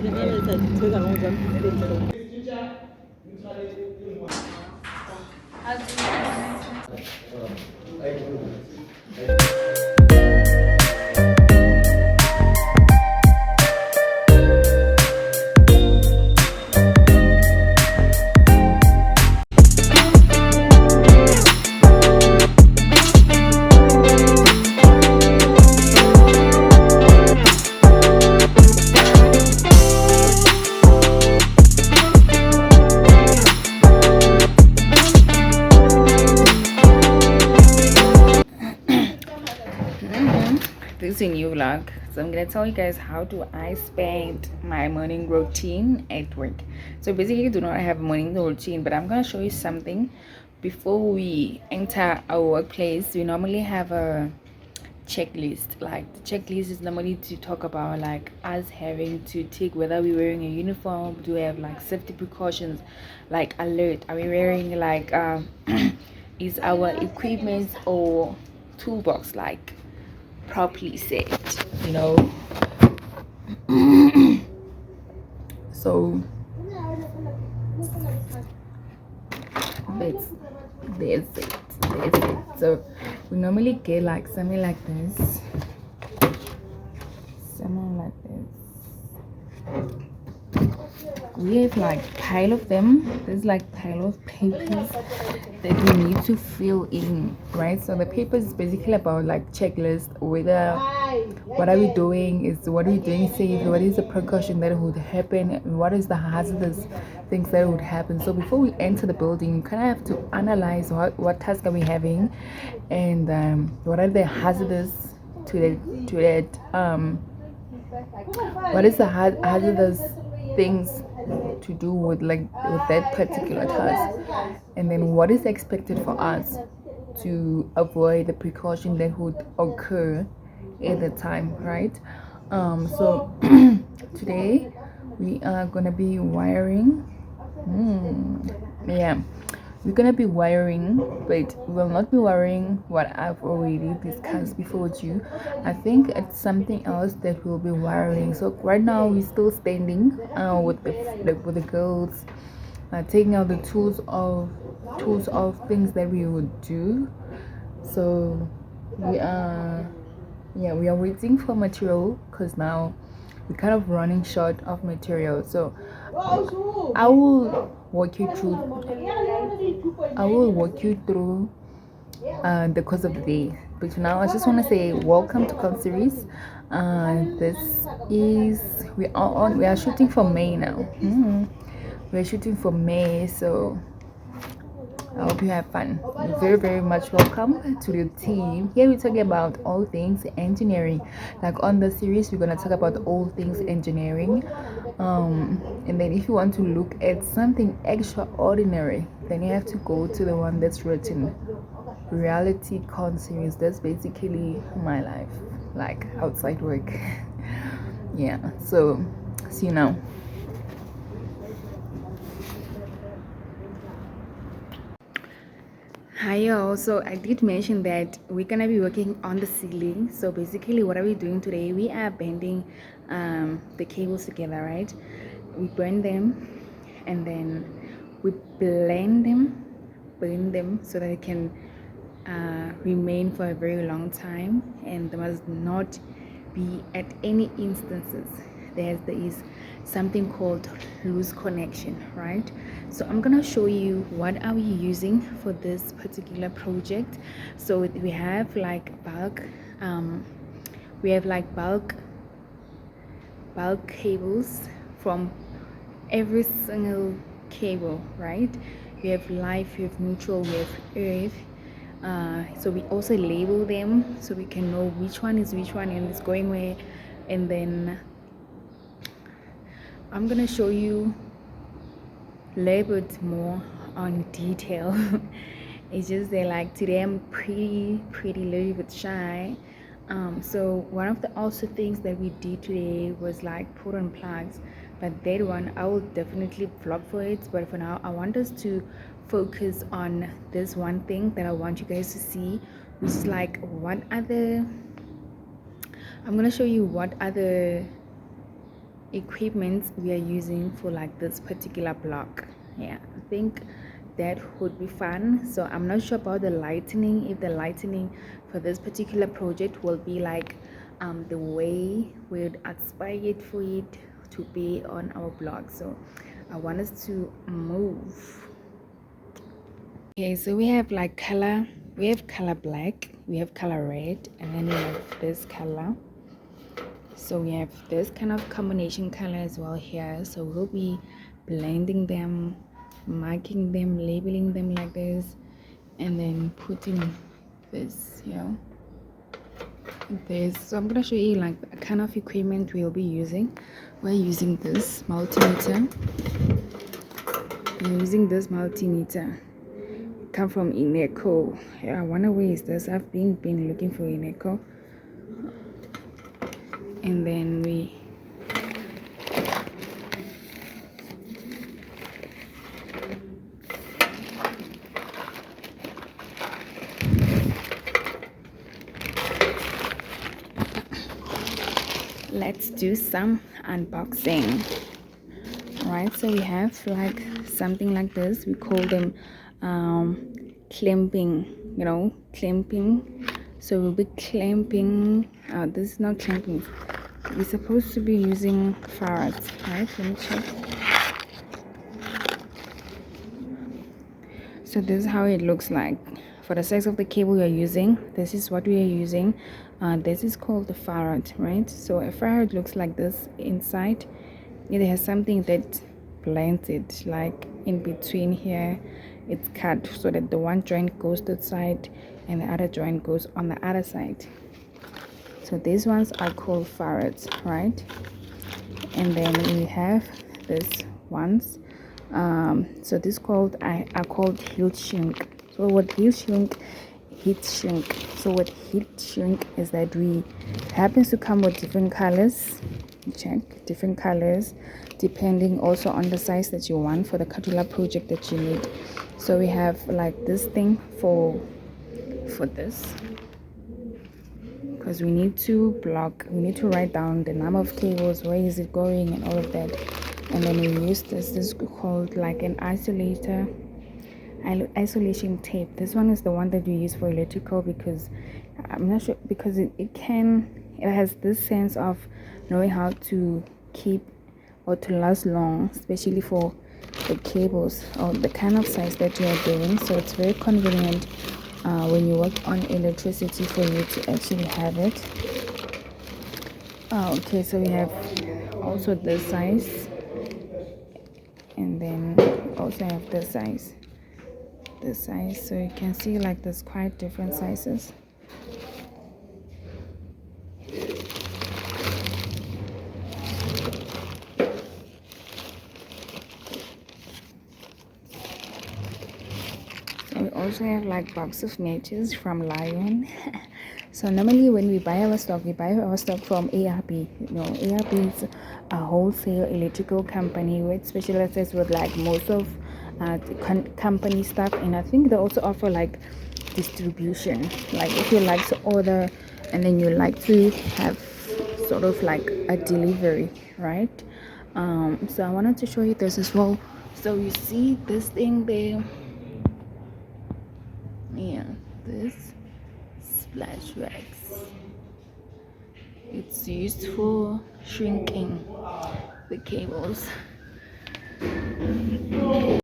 This is a new vlog, so I'm gonna tell you guys how do I spend my morning routine at work. So basically, I do not have a morning routine, but I'm gonna show you something. Before we enter our workplace, we normally have a checklist. Like the checklist is normally to talk about like us having to take whether we're wearing a uniform, do we have like safety precautions, like alert, are we wearing like is our equipment or toolbox like properly set, you know. So there's it. So we normally get like something like this, we have like pile of them. There's like pile of papers that we need to fill in, right? So the paper is basically about like checklist, whether what are we doing, is what are we doing safe, what is the precaution that would happen, and what is the hazardous things that would happen. So before we enter the building, you kind of have to analyze what task are we having, and what are the hazardous to that what is the hazardous things to do with that particular task, and then what is expected for us to avoid the precaution that would occur at the time, right? So today we are gonna be wiring. Yeah, we're gonna be wiring, but we will not be wiring what I've already discussed before with you. I think it's something else that we'll be wiring. So right now we're still standing with the girls, taking out the tools of things that we would do. So we are waiting for material because now we're kind of running short of material. So I will walk you through the course of the day. But now I just want to say welcome to Club Series. This is we are shooting for May now. We're shooting for May, so I hope you have fun. You're very, very much welcome to the team. Here we're talking about all things engineering. Like on the series, we're gonna talk about all things engineering. And then if you want to look at something extraordinary, then you have to go to the one that's written reality con series. That's basically my life, like outside work. Yeah. So see you now. Hi y'all, so I did mention that we're gonna be working on the ceiling. So basically what are we doing today? We are bending the cables together, right? We burn them and then we burn them so that it can remain for a very long time, and there must not be at any instances there is something called loose connection, right? So I'm gonna show you what are we using for this particular project. So we have like bulk cables from every single cable, right? We have live, we have neutral, we have earth. So we also label them so we can know which one is which one and it's going where. And then I'm gonna show you a little bit more on detail. It's just that like today I'm pretty little bit shy. So one of the also things that we did today was like put on plugs, but that one I will definitely vlog for it. But for now I want us to focus on this one thing that I want you guys to see, which is like I'm gonna show you what other equipment we are using for like this particular block. Yeah, I think that would be fun. So I'm not sure about the lighting, if the lighting for this particular project will be like the way we'd aspire for it to be on our blog. So I want us to move. Okay, so we have like color, we have color black, we have color red, and then we have this color. So we have this kind of combination color as well here. So we'll be blending them, marking them, labeling them like this, and then putting this, this. So I'm gonna show you like the kind of equipment we'll be using. We're using this multimeter. We're using this multimeter. Come from Ineco. Yeah, I wonder where is this. I've been looking for Ineco. And then let's do some unboxing. Right, so we have like something like this. We call them clamping, clamping. So we'll be clamping. This is not clamping. We're supposed to be using ferrets, right? Let me check. So this is how it looks like. For the size of the cable we are using, this is what we are using. This is called the ferret, right? So a ferret looks like this inside. It has something that blends it, like in between here. It's cut so that the one joint goes to the side and the other joint goes on the other side. So these ones are called ferrets, right? And then we have these ones. So this are called heat shrink. So what heat shrink? So what heat shrink is that we happens to come with different colors. Check different colors depending also on the size that you want for the particular project that you need. So we have like this thing for this, because we need to write down the number of cables, where is it going, and all of that. And then we use this is called like an isolation tape. This one is the one that we use for electrical, because I'm not sure, because it has this sense of knowing how to keep or to last long, especially for the cables or the kind of size that you are doing. So it's very convenient when you work on electricity for you to actually have it. Okay, so we have also this size, and then also have this size, so you can see like there's quite different sizes. We also have like box of matches from Lion. So normally when we buy our stock from ARB. ARB is a wholesale electrical company which specializes with like most of company stuff, and I think they also offer like distribution, like if you like to order and then you like to have sort of like a delivery, right? So I wanted to show you this as well. So you see this thing there, this splash wax. It's used for shrinking the cables.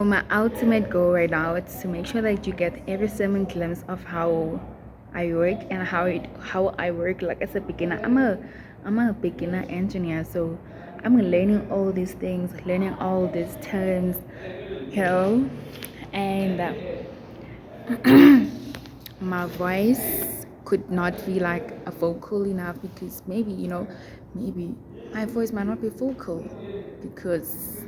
My ultimate goal right now is to make sure that you get every single glimpse of how I work and how I work like as a beginner. I'm a beginner engineer, so I'm learning all these things, learning all these terms, and my voice could not be like a vocal enough, because maybe my voice might not be vocal because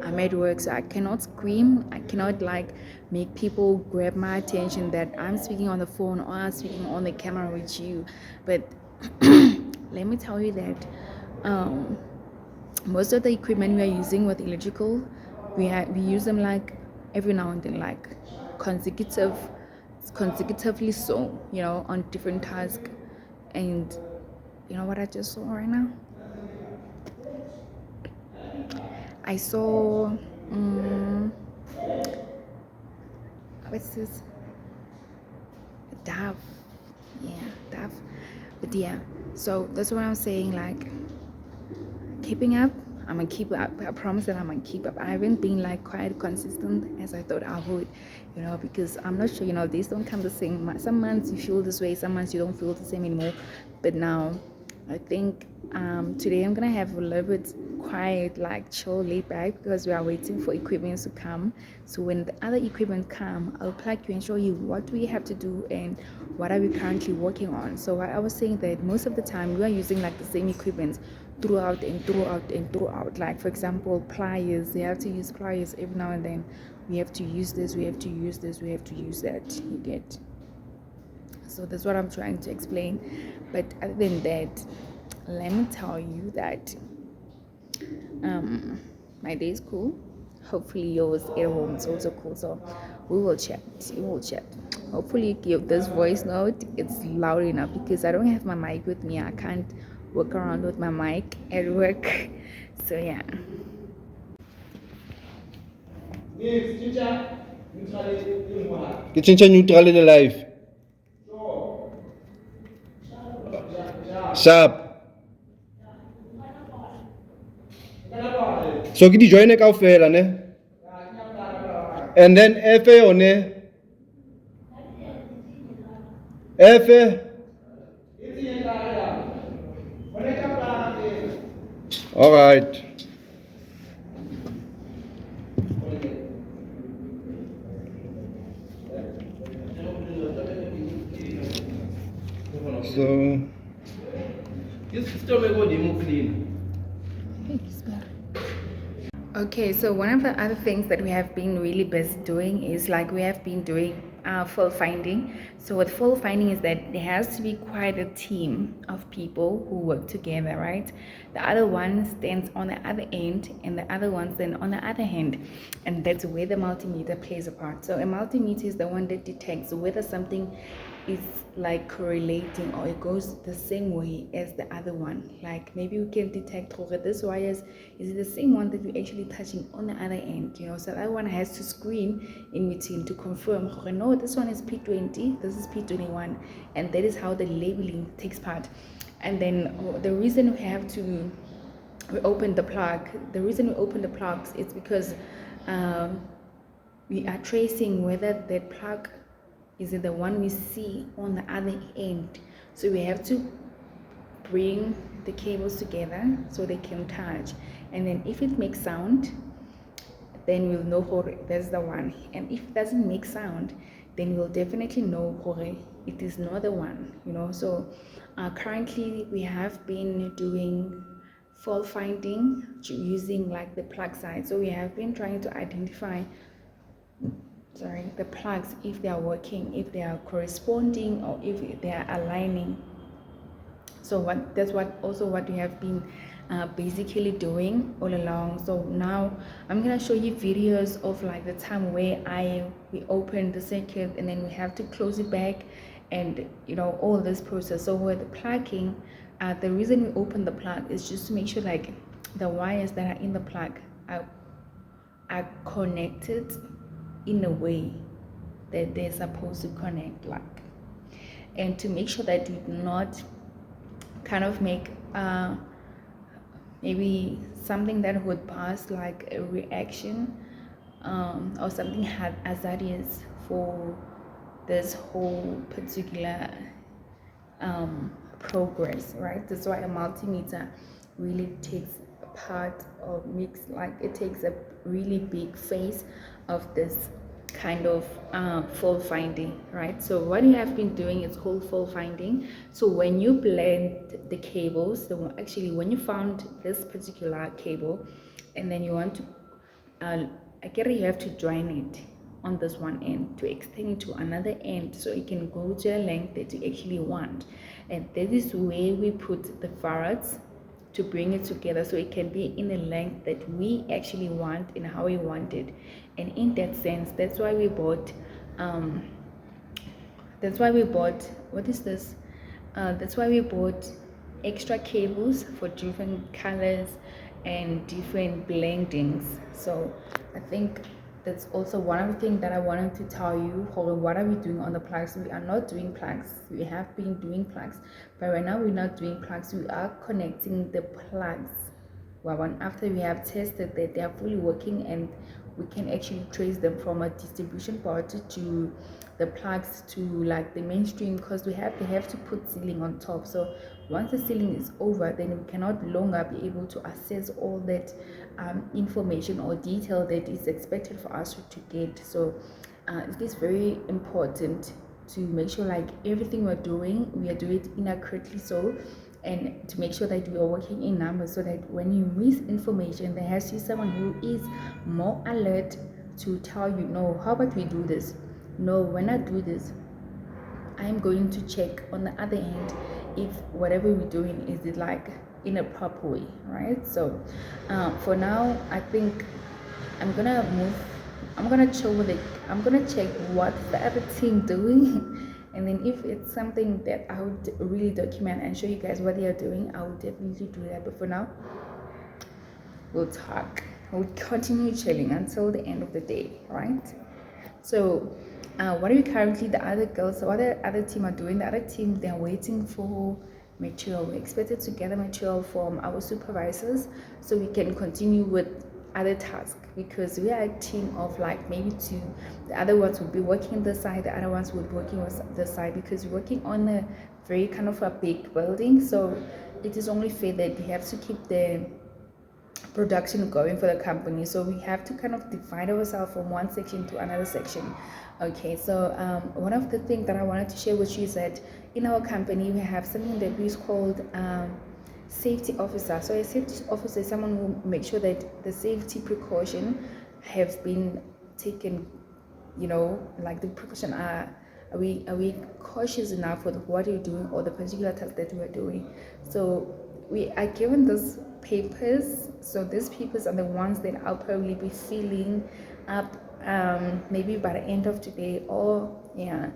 I'm at work, so I cannot scream. I cannot like make people grab my attention that I'm speaking on the phone or I'm speaking on the camera with you. But let me tell you that most of the equipment we are using with electrical, we use them like every now and then, like consecutively, so on different tasks. And you know what I just saw right now? I saw what's this, Dove. Yeah, Dove. But yeah, so that's what I'm saying, like keeping up. I'm gonna keep up. I promise that I'm gonna keep up. I haven't been like quite consistent as I thought I would, because I'm not sure, these don't come the same. Some months you feel this way, some months you don't feel the same anymore. But now I think today I'm gonna have a little bit quiet, like chill, laid back, because we are waiting for equipment to come. So when the other equipment come, I'll plug you and show you what we have to do and what are we currently working on. So I was saying that most of the time we are using like the same equipment throughout and throughout and throughout. Like for example, pliers, they have to use pliers every now and then. We have to use this, we have to use this, we have to use that, you get. So that's what I'm trying to explain. But other than that, let me tell you that my day is cool. Hopefully yours at home is also cool. So we will chat. Hopefully this voice note it's loud enough, because I don't have my mic with me. I can't work around with my mic at work. So yeah. Ke change neutral in the life. Sharp. So ke di join kaofela ne. And then F on F. All right. So this system will go clean. Okay, so one of the other things that we have been really busy doing is like we have been doing full finding. So what full finding is that there has to be quite a team of people who work together, right? The other one stands on the other end and the other one stands on the other hand, and that's where the multimeter plays a part. So a multimeter is the one that detects whether something is like correlating or it goes the same way as the other one. Like maybe we can detect this wires is the same one that we're actually touching on the other end, so that one has to screen in between to confirm, no, this one is P20, this is P21, and that is how the labeling takes part. And then the reason we have to open the plugs is because we are tracing whether that plug is the one we see on the other end. So we have to bring the cables together so they can touch, and then if it makes sound, then we'll know that's the one, and if it doesn't make sound, then we'll definitely know it is not the one. So currently we have been doing fault finding using like the plug side. So we have been trying to identify the plugs, if they are working, if they are corresponding, or if they are aligning. So that's what we have been basically doing all along. So now I'm gonna show you videos of like the time where we open the circuit and then we have to close it back, and all this process. So with the plugging, the reason we open the plug is just to make sure like the wires that are in the plug are connected in a way that they're supposed to connect, like, and to make sure that we do not kind of make maybe something that would pass like a reaction or something hazardous for this whole particular progress, right? That's why a multimeter really takes a part, or makes like it takes a really big phase of this kind of fault finding, right? So what you have been doing is called fault finding. So when you blend the cables, actually when you found this particular cable and then you want to I get it, you have to join it on this one end to extend it to another end so it can go to a length that you actually want. And that is where we put the farads to bring it together so it can be in the length that we actually want and how we want it. And in that sense, that's why we bought what is this? That's why we bought extra cables for different colors and different blendings. So I think that's also one of the things that I wanted to tell you. Hold on, what are we doing on the plugs? We are not doing plugs. We have been doing plugs, but right now we're not doing plugs. We are connecting the plugs. Well, after we have tested that they are fully working and we can actually trace them from a distribution part to the plugs to like the mainstream, because they have to put ceiling on top. So once the ceiling is over, then we cannot longer be able to access all that information or detail that is expected for us to get. So it is very important to make sure like everything we are doing it inaccurately, so, and to make sure that we are working in numbers, so that when you miss information, there has to be someone who is more alert to tell you, no, how about we do this? No, when I do this, I'm going to check on the other end if whatever we're doing is it like in a proper way, right? So for now, I think I'm gonna move. I'm gonna chill with it. I'm gonna check what the other team doing, and then if it's something that I would really document and show you guys what they are doing, I will definitely do that. But for now, we'll talk. We'll continue chilling until the end of the day, right? So what are we currently, the other girls, what the other team are doing? The other team, they're waiting for material. We're expected to gather material from our supervisors so we can continue with other tasks, because we are a team of like maybe two. The other ones will be working this side, the other ones will be working on this side, because we're working on a very kind of a big building. So it is only fair that we have to keep the production going for the company, so we have to kind of divide ourselves from one section to another section. Okay, so one of the things that I wanted to share with you is that in our company we have something that is called safety officer. So a safety officer is someone who makes sure that the safety precaution have been taken, you know, like the precaution are we cautious enough with what you're doing or the particular task that we're doing. So we are given these papers. So these papers are the ones that I'll probably be filling up maybe by the end of today, or yeah.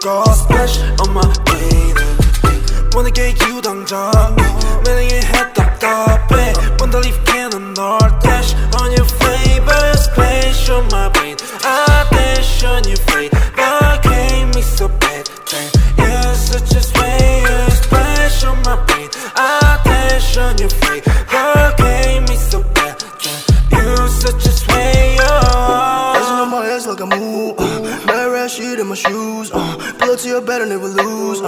Splash on my bathing wanna get you 당장 매력의 head 답답해 wanna leave cannon 널 dash on your favorite splash on my brain I dash on your face but gave me so bad you're such a swayer splash on my brain I dash on your face but gave me so bad you're such a swayer dancing on my ass like a move mad rat shit in my shoes pull up to your bed and never lose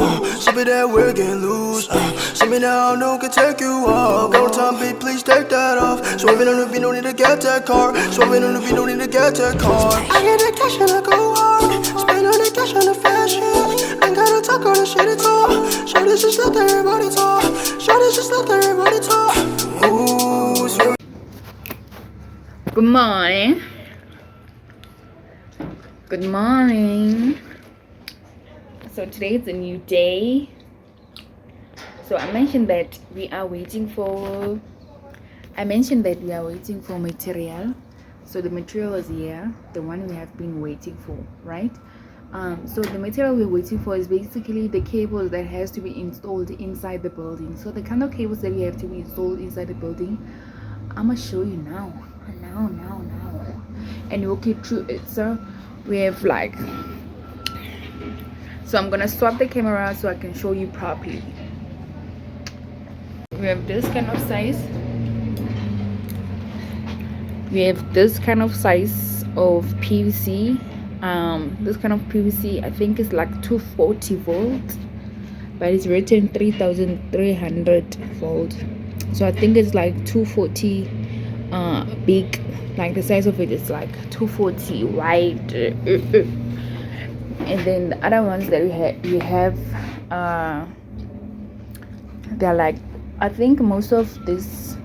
sip it that we're getting loose see me now, no one can take you off got no time, babe, please take that off swerving on the beat, no need to get that car swerving on the beat, no need to get that car I get that cash and I go hard spend all the cash on the fashion ain't gotta talk all the shit at all show this just let everybody talk show this just let everybody talk ooh, swerving. Good morning. Good morning. So today is a new day. So I mentioned that we are waiting for material. So the material is here, the one we have been waiting for, right? So the material we're waiting for is basically the cable that has to be installed inside the building. So the kind of cables that we have to be installed inside the building I'm gonna show you now, and walk you through it. So we have like, so I'm gonna swap the camera so I can show you properly. We have this kind of size. We have this kind of size of PVC. This kind of PVC, I think is like 240 volts, but it's written 3300 volts. So I think it's like 240 big, like the size of it is like 240 wide. And then the other ones that we have they're like, I think most of this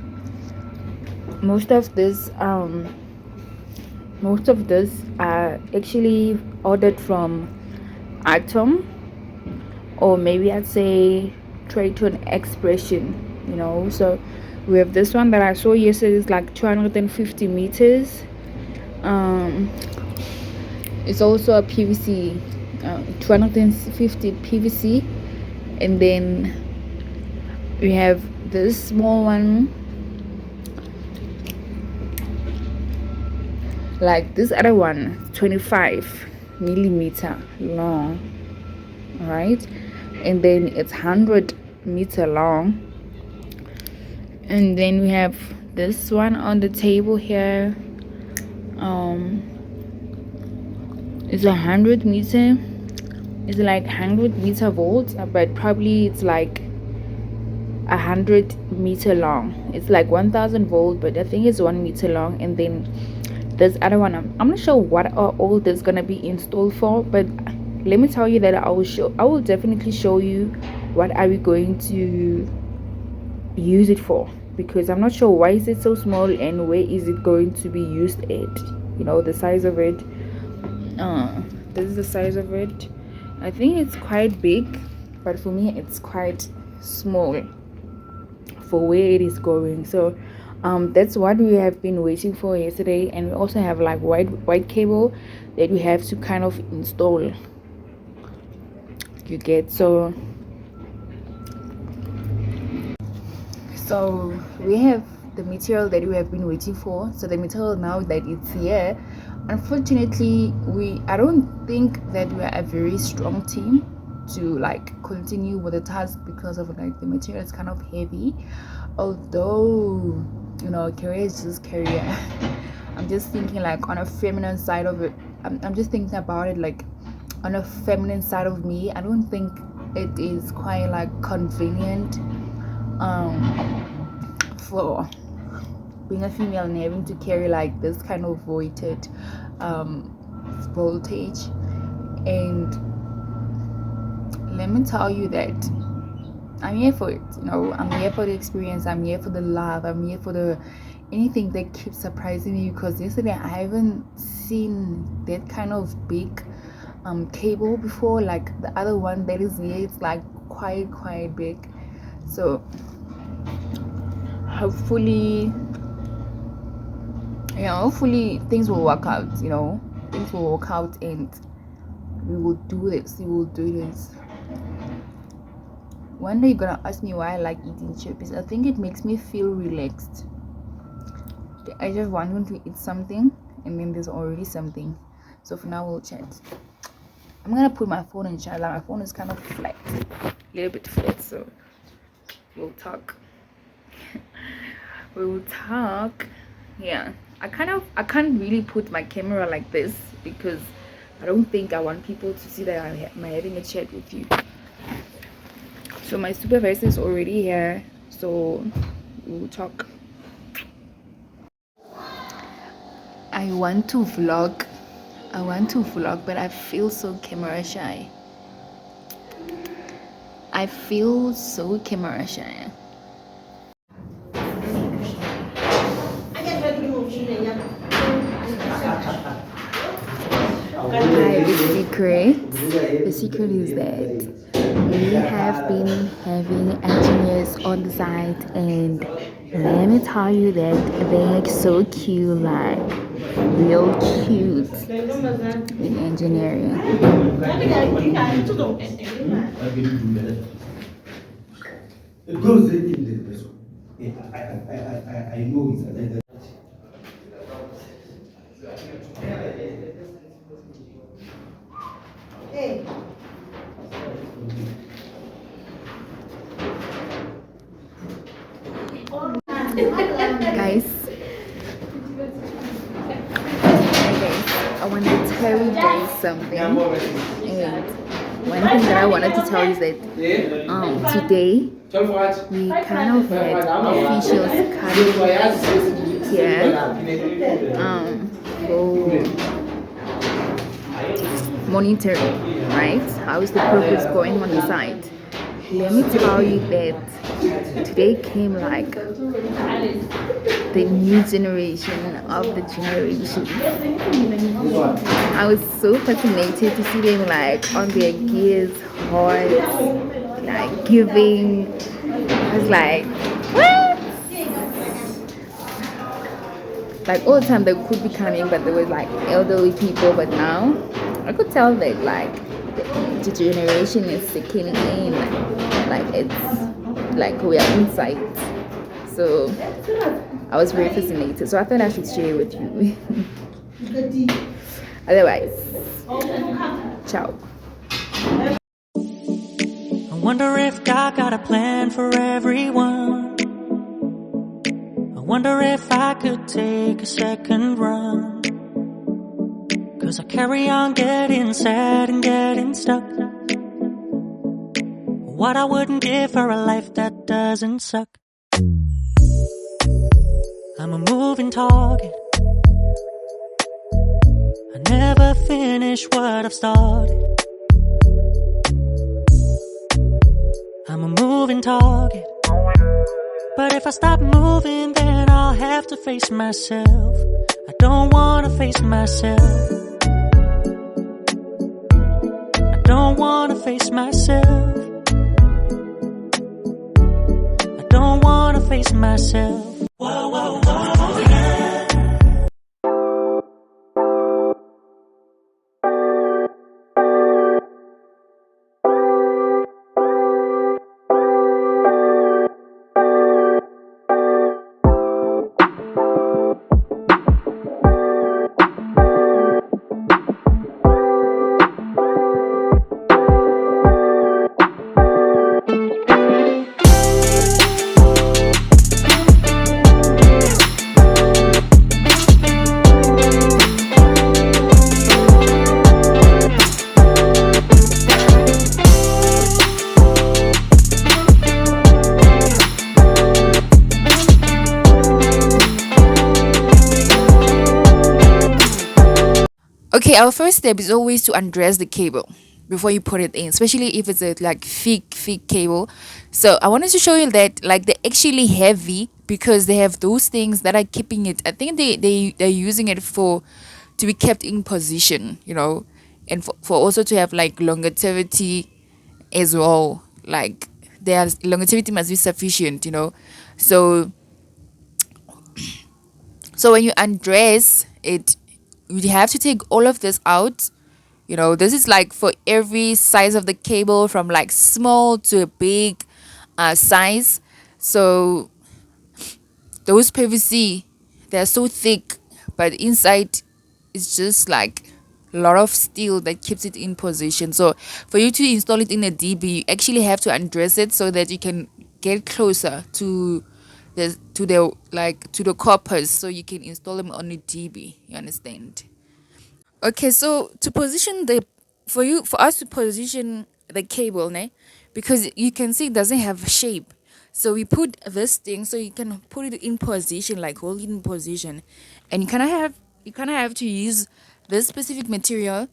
are actually ordered from Atom, or maybe I'd say Trade to an Expression, you know. So we have this one that I saw yesterday, is like 250 meters. It's also a PVC, 250 PVC. And then we have this small one, like this other one, 25 millimeter long, right? And then it's 100-meter long. And then we have this one on the table here. It's 100-meter. It's like 100-meter volts, but probably it's like 100-meter long. It's like 1000 volt, but I think it's 1 meter long. And then this other one, I'm not sure what are all this gonna be installed for, but let me tell you that I will definitely show you what are we going to use it for, because I'm not sure why is it so small and where is it going to be used at, you know, the size of it. This is the size of it. I think it's quite big, but for me it's quite small for where it is going. So that's what we have been waiting for yesterday. And we also have like white cable that we have to kind of install, you get. So we have the material that we have been waiting for. So the material, now that it's here, unfortunately I don't think that we're a very strong team to like continue with the task, because of like the material is kind of heavy. Although, you know, career is just career. I'm just thinking like on a feminine side of it. I'm just thinking about it like on a feminine side of me. I don't think it is quite like convenient for being a female and having to carry like this kind of voltage. And let me tell you that I'm here for it, you know. I'm here for the experience, I'm here for the love, I'm here for the anything that keeps surprising me, because yesterday I haven't seen that kind of big cable before. Like the other one that is here, it's like quite big. So hopefully things will work out, you know. Things will work out and we will do this. One day you're gonna ask me why I like eating chips. I think it makes me feel relaxed. I just want to eat something and then there's already something. So for now we'll chat. I'm gonna put my phone in charge. My phone is kind of flat, a little bit flat, so we'll talk. Yeah, I can't really put my camera like this because I don't think I want people to see that I'm having a chat with you. So my supervisor is already here, so we'll talk. I want to vlog, but I feel so camera shy. The secret is that we have been having engineers on the site, and let me tell you that they look so cute, like real cute in engineering. I know it's Guys, I want to tell you guys something. And one thing that I wanted to tell you is that today we kind of had officials coming here for monitoring, right? How is the progress going on the site? Let me tell you that today came like the new generation of the generation. I was so fascinated to see them like on their gears, horse, like giving. I was like, what? Like all the time they could be coming, but there was like elderly people. But now I could tell that like the generation is sinking in, like it's like we are inside. So I was very fascinated. So I thought I should share with you. Otherwise, ciao. I wonder if God got a plan for everyone. I wonder if I could take a second run. 'Cause I carry on getting sad and getting stuck. What I wouldn't give for a life that doesn't suck. I'm a moving target. I never finish what I've started. I'm a moving target. But if I stop moving, then I'll have to face myself. I don't wanna face myself. I don't wanna face myself. I don't wanna face myself. Whoa, whoa, whoa, yeah. Okay, our first step is always to undress the cable before you put it in, especially if it's a like thick cable. So I wanted to show you that like they're actually heavy because they have those things that are keeping it. I think they're using it for to be kept in position, you know, and for also to have like longevity as well. Like their longevity must be sufficient, you know. So when you undress it, you have to take all of this out. You know, this is like for every size of the cable, from like small to a big size. So those PVC, they're so thick, but inside it's just like a lot of steel that keeps it in position. So for you to install it in a DB, you actually have to undress it so that you can get closer to the coppers, so you can install them on a DB. You understand? Okay, so to position the for us to position the cable, ne, because you can see it doesn't have shape. So we put this thing so you can put it in position, like hold it in position, and you kind of have to use this specific material.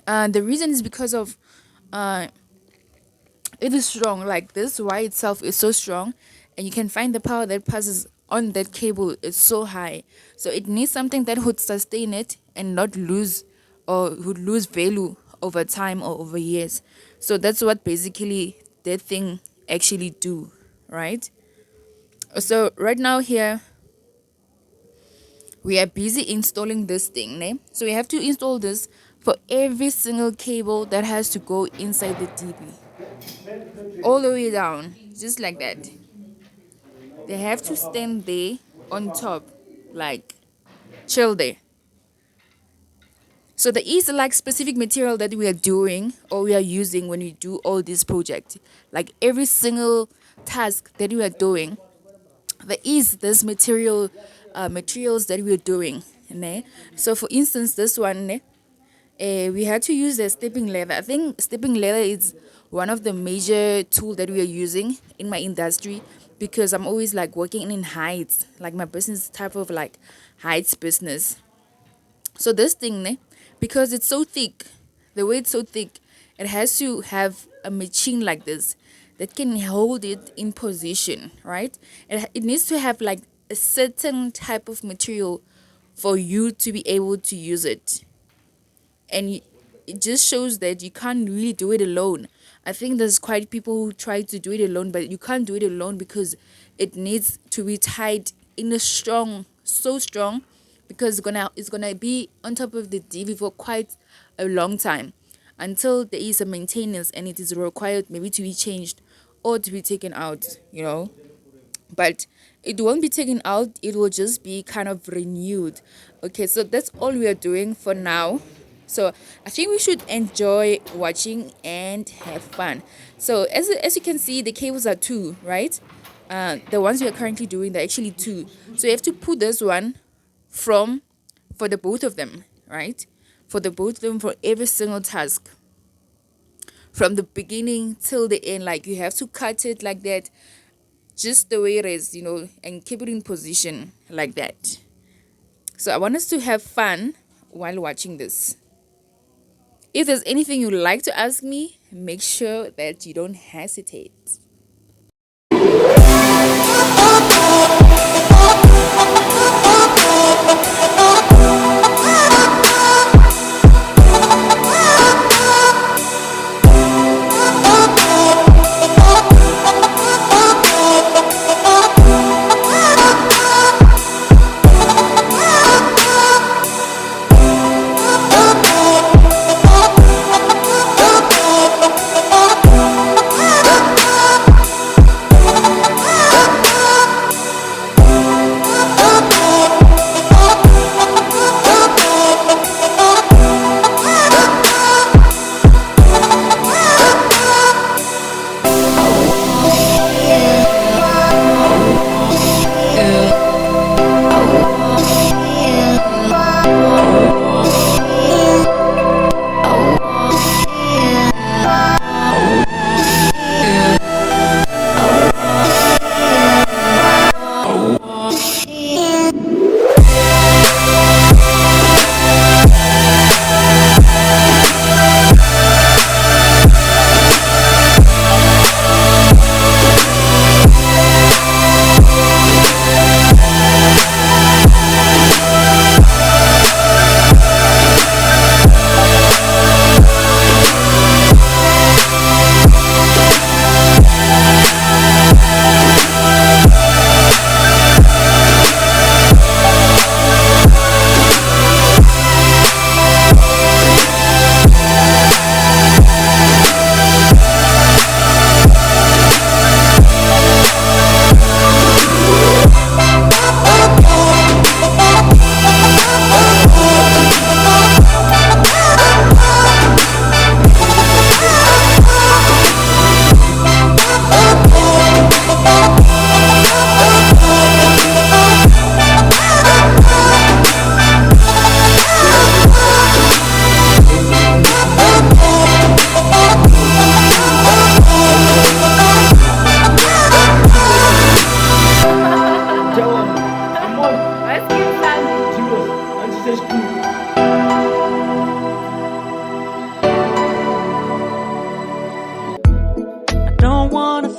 The reason is because of it is strong. Like this wire itself is so strong, and you can find the power that passes on that cable is so high, so it needs something that would sustain it and not lose, or would lose value over time or over years. So that's what basically that thing actually do, right? So right now here we are busy installing this thing, ne? So we have to install this for every single cable that has to go inside the DB, all the way down, just like that. they have to stand there on top, like chill there. So there is like specific material that we are doing or we are using when we do all these projects. Like every single task that we are doing, there is this materials that we are doing. Ne? So for instance, this one, ne, we had to use a stepping ladder. I think stepping ladder is one of the major tool that we are using in my industry because I'm always like working in heights, like my business type of like heights business. So this thing, ne, because it's so thick, the way it's so thick, it has to have a machine like this that can hold it in position, right? It needs to have like a certain type of material for you to be able to use it. And it just shows that you can't really do it alone. I think there's quite people who try to do it alone, but you can't do it alone because it needs to be tied in a strong, so strong, because it's gonna be on top of the DV for quite a long time until there is a maintenance and it is required maybe to be changed or to be taken out. But it won't be taken out, it will just be kind of renewed. Okay, so that's all we are doing for now. So I think we should enjoy watching and have fun. So as you can see, the cables are two, right? The ones we are currently doing, they're actually two. So you have to put this one for the both of them, right? For the both of them, for every single task, from the beginning till the end. Like you have to cut it like that, just the way it is, and keep it in position like that. So I want us to have fun while watching this. If there's anything you'd like to ask me, make sure that you don't hesitate.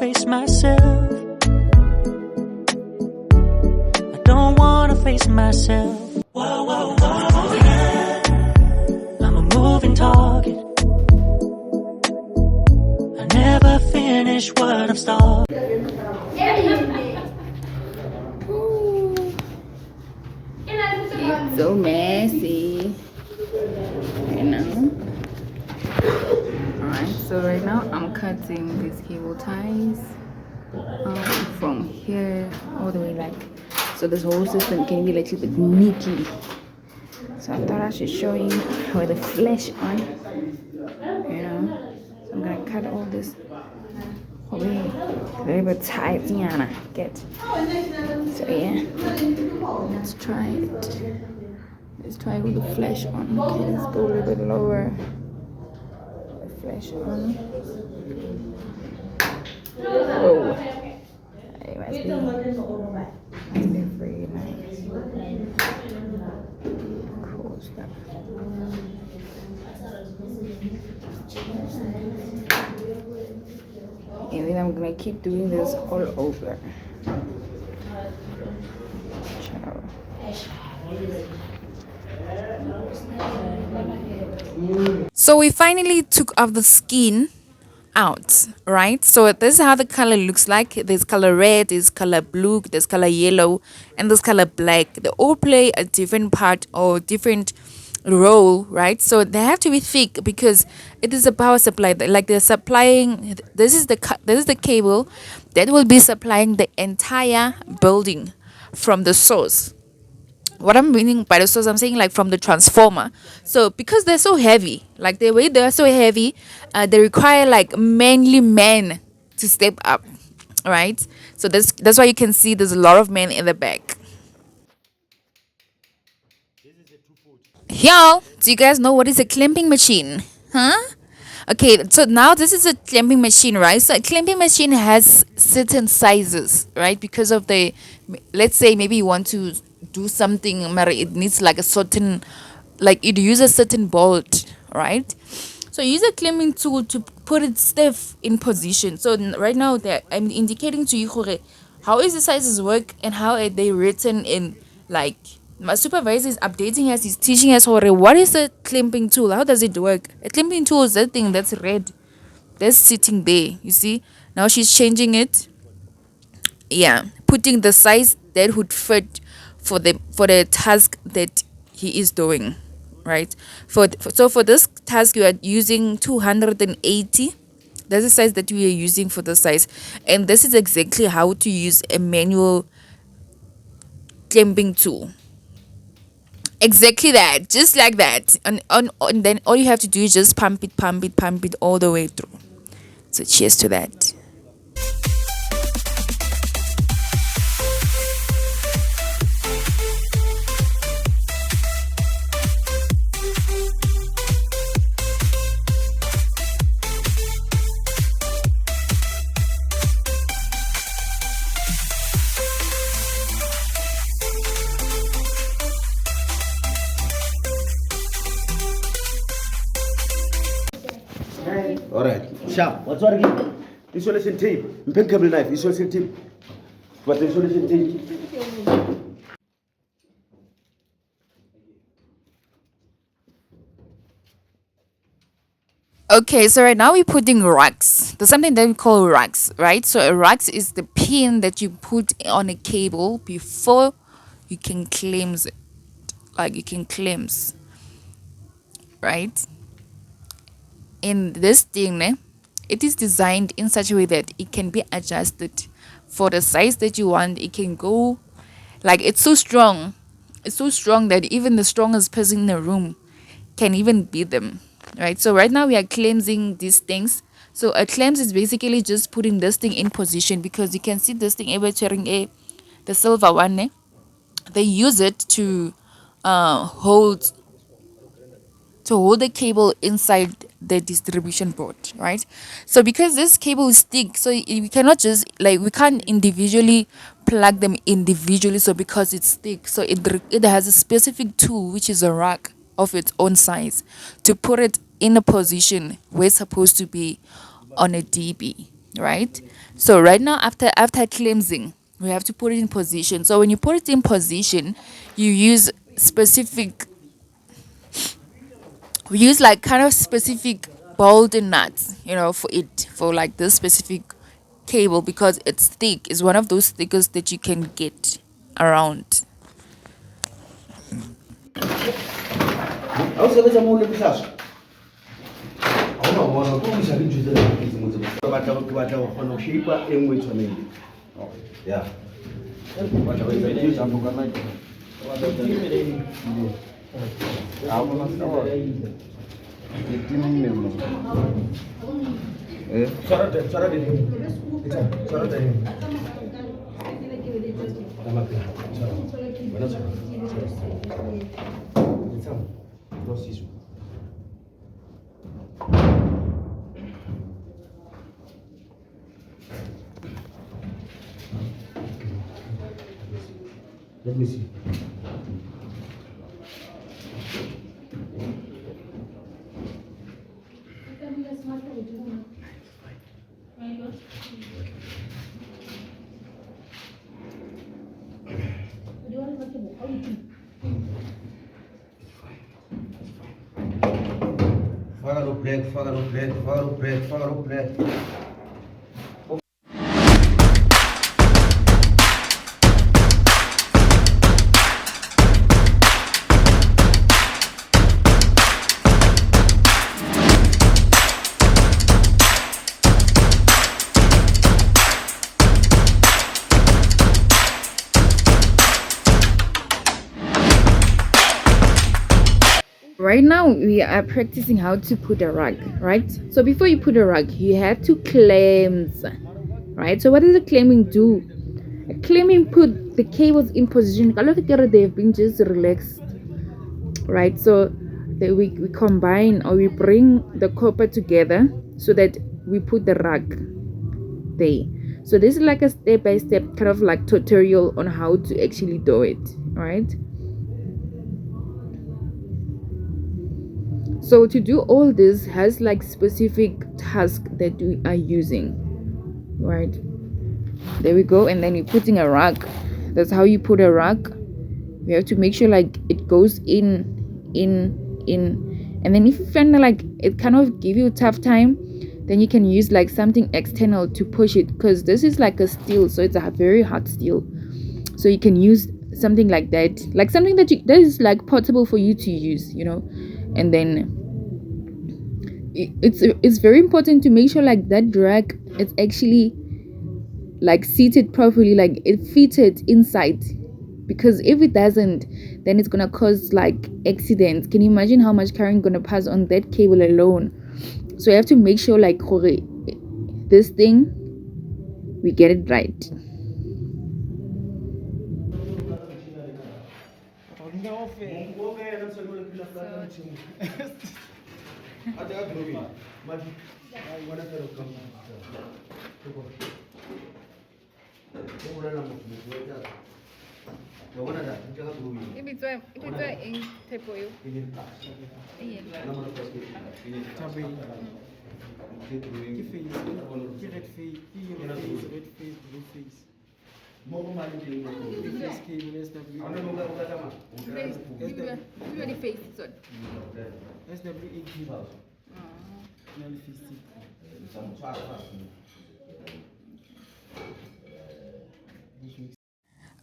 face myself. I don't wanna face myself. Whoa, whoa, whoa, yeah. I'm a moving target. I never finish what I've started. It's so messy, you know. Alright, so right now I'm cutting these cable ties from here all the way, like, so this whole system can be a little bit neatly. So I thought I should show you with the flash on, you know. So I'm gonna cut all this away, very bit tight, yeah, get. So yeah, let's try it. Let's try with the flash on. Okay, let's go a little bit lower. The flash on. Oh, it must be very nice. Cool stuff. And then I'm gonna keep doing this all over. Ciao. So we finally took off the skin out, right? So this is how the color looks like. There's color red, there's color blue, there's color yellow, and there's color black. They all play a different part or different role, right? So they have to be thick because it is a power supply. Like they're supplying. This is the cable that will be supplying the entire building from the source. What I'm meaning by the source, I'm saying like from the transformer. So because they're so heavy, like the way they're so heavy, they require like manly men to step up, right? So that's why you can see there's a lot of men in the back. Y'all, do you guys know what is a clamping machine? Huh? Okay, so now this is a clamping machine, right? So a clamping machine has certain sizes, right? Because of the, let's say maybe you want to do something, it needs like a certain, like it uses a certain bolt, right? So use a clamping tool to put it stiff in position. So right now I'm indicating to you how is the sizes work and how are they written in, like, my supervisor is updating us, he's teaching us what is a clamping tool, how does it work. A clamping tool is that thing that's red, that's sitting there, you see. Now she's changing it, yeah, putting the size that would fit for the task that he is doing, right? So for this task you are using 280. That's the size that we are using for the size, and this is exactly how to use a manual clamping tool. Exactly that, just like that. And then all you have to do is just pump it all the way through. So cheers to that. Alright, sharp. What's what again? Isolation tape. Impeccable knife. Isolation tape. What the isolation tape? Okay, so right now we're putting racks. There's something that we call racks, right? So a racks is the pin that you put on a cable before you can clamps it. Like you can clamps, right? In this thing, it is designed in such a way that it can be adjusted for the size that you want. It can go, like, it's so strong that even the strongest person in the room can even beat them, right? So right now we are cleansing these things. So a cleanse is basically just putting this thing in position, because you can see this thing ever tearing the silver one, they use it to hold the cable inside the distribution board, right? So because this cable is thick, so we cannot just, like, we can't individually plug them individually. So because it's thick, so it has a specific tool, which is a rack of its own size, to put it in a position where it's supposed to be on a DB, right? So right now, after cleansing, we have to put it in position. So when you put it in position, you use like kind of specific bolt and nuts, for like this specific cable, because it's thick. It's one of those thickest that you can get around. ke batla go kgona go shapea e nngwe e tshwaneng ya Let me see. Fagalo black, fagalo black, fagalo black, fagalo black. Right now we are practicing how to put a rug, right? So before you put a rug, you have to cleanse, right? So what does the clamming do? Clamming put the cables in position. They've been just relaxed, right? So we combine, or we bring the copper together so that we put the rug there. So this is like a step-by-step kind of like tutorial on how to actually do it, right? So to do all this has like specific task that we are using, right? There we go. And then you're putting a rug. That's how you put a rug. We have to make sure like it goes in. And then if you find like it kind of give you a tough time, then you can use like something external to push it, because this is like a steel, so it's a very hard steel. So you can use something like that, like something that is like portable for you to use, and then it's very important to make sure like that drag is actually like seated properly, like it fitted inside, because if it doesn't, then it's gonna cause like accidents. Can you imagine how much current gonna pass on that cable alone? So you have to make sure like this thing, we get it right.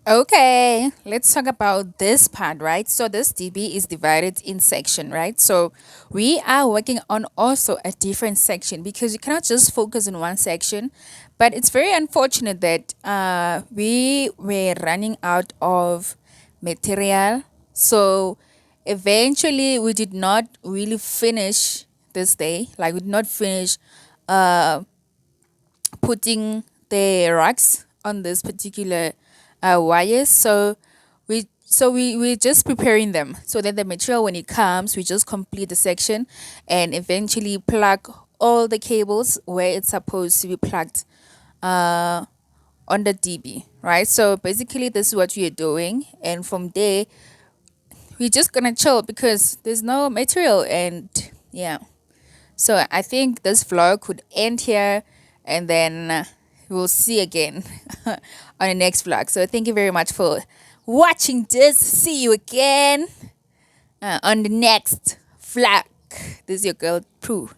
Okay, let's talk about this part, right? So this DB is divided in section, right? So we are working on also a different section, because you cannot just focus on one section. But it's very unfortunate that we were running out of material. So eventually we did not really finish this day. Like we did not finish putting the racks on this particular wires. So we're just preparing them so that the material, when it comes, we just complete the section and eventually plug all the cables where it's supposed to be plugged on the DB, right? So basically this is what we are doing, and from there we're just gonna chill because there's no material. And yeah, so I think this vlog could end here, and then we'll see again on the next vlog. So thank you very much for watching this. See you again on the next vlog. This is your girl Prue.